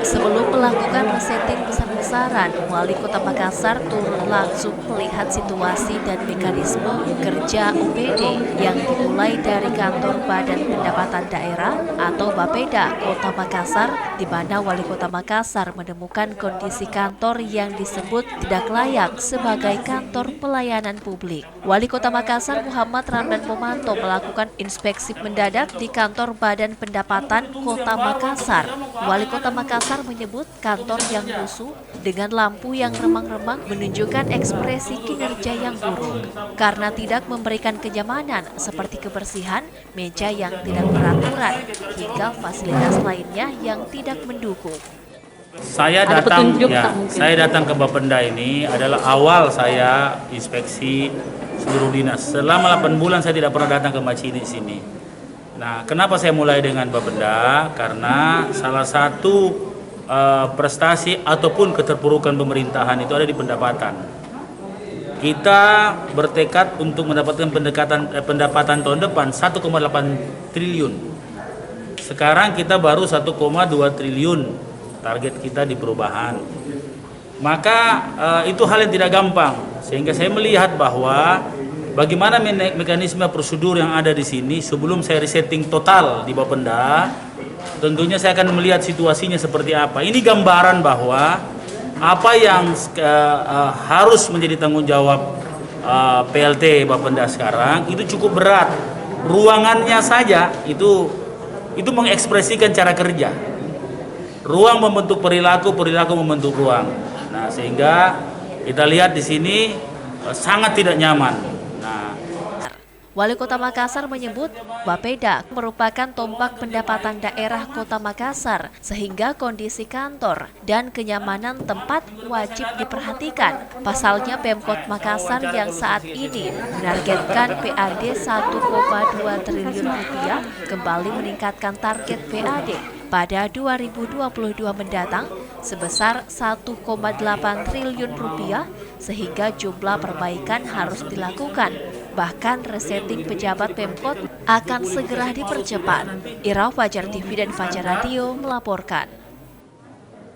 Sebelum melakukan resetting besar-besaran, Wali Kota Makassar turun langsung melihat situasi dan mekanisme kerja OPD yang dimulai dari kantor Badan Pendapatan Daerah atau Bapeda Kota Makassar, di mana Wali Kota Makassar menemukan kondisi kantor yang disebut tidak layak sebagai kantor pelayanan publik. Wali Kota Makassar Muhammad Ramdan Pomanto melakukan inspeksi mendadak di kantor Badan Pendapatan Kota Makassar. Wali Kota Makassar menyebut kantor yang rusuh dengan lampu yang remang-remang menunjukkan ekspresi kinerja yang buruk karena tidak memberikan kenyamanan seperti kebersihan, meja yang tidak beraturan, hingga fasilitas lainnya yang tidak mendukung. Saya datang ke Bapenda ini adalah awal saya inspeksi seluruh dinas. Selama 8 bulan saya tidak pernah datang ke Macini sini. Nah, kenapa saya mulai dengan Bapenda? Karena salah satu prestasi ataupun keterpurukan pemerintahan itu ada di pendapatan. Kita bertekad untuk mendapatkan pendapatan tahun depan 1,8 triliun. Sekarang kita baru 1,2 triliun target kita di perubahan. Maka itu hal yang tidak gampang, sehingga saya melihat bahwa bagaimana mekanisme prosedur yang ada di sini sebelum saya resetting total di Bapenda. Tentunya saya akan melihat situasinya seperti apa. Ini gambaran bahwa apa yang harus menjadi tanggung jawab PLT Bapenda sekarang itu cukup berat. Ruangannya saja itu mengekspresikan cara kerja. Ruang membentuk perilaku, perilaku membentuk ruang. Nah, sehingga kita lihat di sini sangat tidak nyaman. Wali Kota Makassar menyebut Bapeda merupakan tonggak pendapatan daerah Kota Makassar, sehingga kondisi kantor dan kenyamanan tempat wajib diperhatikan. Pasalnya Pemkot Makassar yang saat ini menargetkan PAD 1,2 triliun rupiah kembali meningkatkan target PAD pada 2022 mendatang sebesar 1,8 triliun rupiah, sehingga jumlah perbaikan harus dilakukan. Bahkan resetting pejabat Pemkot akan segera dipercepat. Ira, Fajar TV dan Fajar Radio melaporkan.